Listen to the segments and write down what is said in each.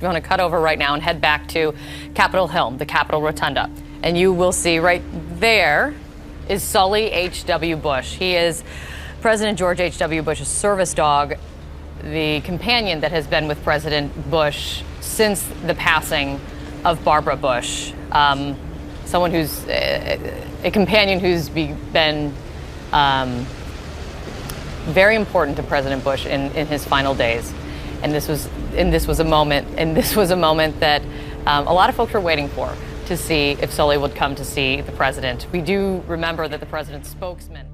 You want to cut over right now and head back to Capitol Hill, the Capitol Rotunda. And you will see right there is Sully H.W. Bush. He is President George H.W. Bush's service dog, the companion that has been with President Bush since the passing of Barbara Bush. Someone who's a companion who's been very important to President Bush in his final days. And this was a moment that a lot of folks were waiting for, to see if Sully would come to see the president. We do remember that the president's spokesman.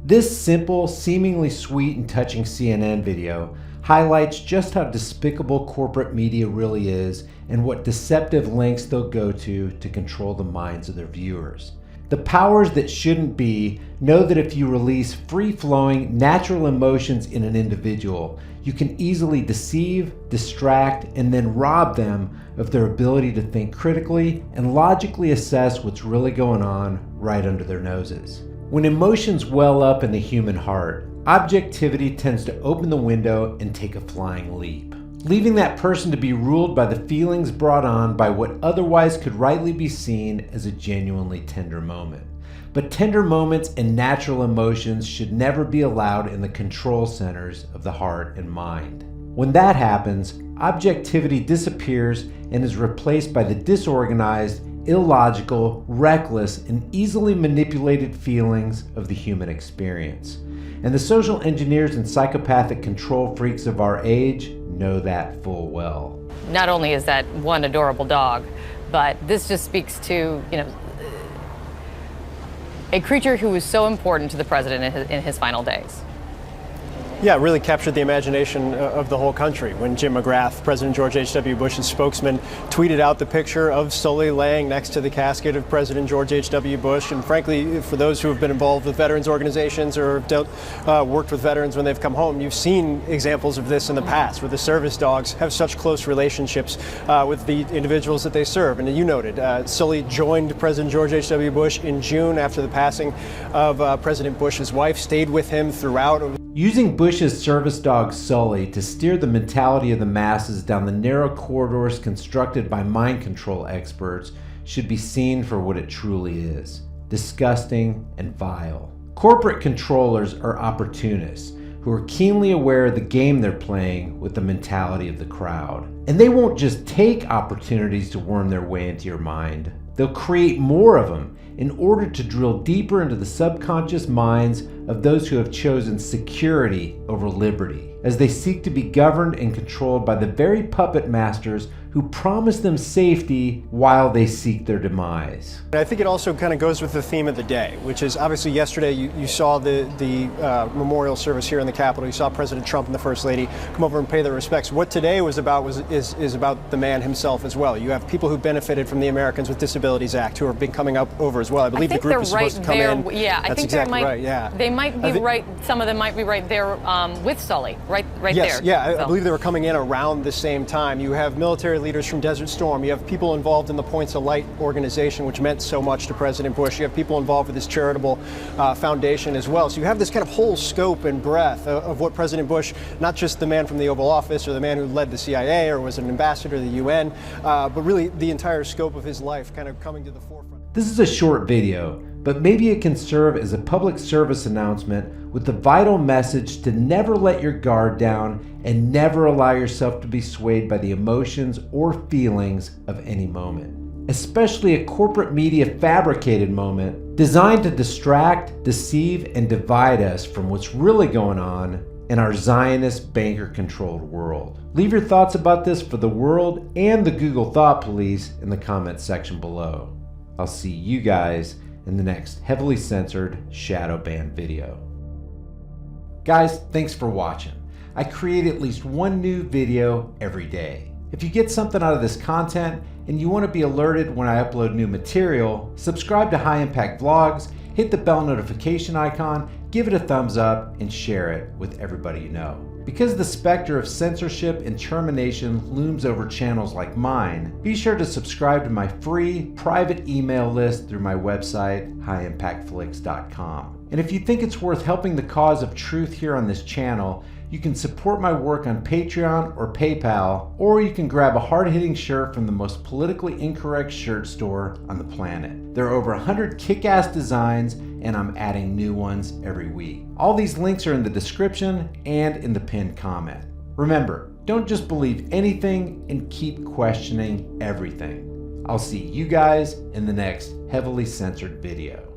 This simple, seemingly sweet and touching CNN video highlights just how despicable corporate media really is and what deceptive lengths they'll go to control the minds of their viewers. The powers that shouldn't be know that if you release free-flowing, natural emotions in an individual, you can easily deceive, distract, and then rob them of their ability to think critically and logically assess what's really going on right under their noses. When emotions well up in the human heart, objectivity tends to open the window and take a flying leap, leaving that person to be ruled by the feelings brought on by what otherwise could rightly be seen as a genuinely tender moment. But tender moments and natural emotions should never be allowed in the control centers of the heart and mind. When that happens, objectivity disappears and is replaced by the disorganized, illogical, reckless, and easily manipulated feelings of the human experience. And the social engineers and psychopathic control freaks of our age know that full well. Not only is that one adorable dog, but this just speaks to, a creature who was so important to the president in his final days. Yeah, it really captured the imagination of the whole country when Jim McGrath, President George H.W. Bush's spokesman, tweeted out the picture of Sully laying next to the casket of President George H.W. Bush. And frankly, for those who have been involved with veterans organizations or worked with veterans when they've come home, you've seen examples of this in the past, where the service dogs have such close relationships with the individuals that they serve. And you noted, Sully joined President George H.W. Bush in June after the passing of President Bush's wife, stayed with him throughout. Using Bush's service dog Sully to steer the mentality of the masses down the narrow corridors constructed by mind control experts should be seen for what it truly is: disgusting and vile. Corporate controllers are opportunists who are keenly aware of the game they're playing with the mentality of the crowd. And they won't just take opportunities to worm their way into your mind. They'll create more of them in order to drill deeper into the subconscious minds of those who have chosen security over liberty, as they seek to be governed and controlled by the very puppet masters who promise them safety while they seek their demise. I think it also kind of goes with the theme of the day, which is obviously yesterday you saw the memorial service here in the Capitol. You saw President Trump and the First Lady come over and pay their respects. What today was about is about the man himself as well. You have people who benefited from the Americans with Disabilities Act who have been coming up over as well. I believe the group is supposed to come in. Yeah, I That's think exactly right. Yeah, they might be right. Some of them might be right there with Sully, right yes, there. Yeah, so. I believe they were coming in around the same time. You have military leaders from Desert Storm. You have people involved in the Points of Light organization, which meant so much to President Bush. You have people involved with this charitable foundation as well. So you have this kind of whole scope and breadth of what President Bush, not just the man from the Oval Office or the man who led the CIA or was an ambassador to the UN, but really the entire scope of his life kind of coming to the forefront. This is a short video, but maybe it can serve as a public service announcement with the vital message to never let your guard down and never allow yourself to be swayed by the emotions or feelings of any moment, especially a corporate media fabricated moment designed to distract, deceive, and divide us from what's really going on in our Zionist banker-controlled world. Leave your thoughts about this for the world and the Google Thought Police in the comments section below. I'll see you guys in the next heavily censored shadow banned video. Guys, thanks for watching. I create at least one new video every day. If you get something out of this content and you want to be alerted when I upload new material, subscribe to High Impact Vlogs, hit the bell notification icon, give it a thumbs up, and share it with everybody you know. Because the specter of censorship and termination looms over channels like mine, be sure to subscribe to my free private email list through my website, highimpactflix.com. And if you think it's worth helping the cause of truth here on this channel, You can support my work on Patreon or PayPal, or you can grab a hard-hitting shirt from the most politically incorrect shirt store on the planet. There are over 100 kick-ass designs, and I'm adding new ones every week. All these links are in the description and in the pinned comment. Remember, don't just believe anything and keep questioning everything. I'll see you guys in the next heavily censored video.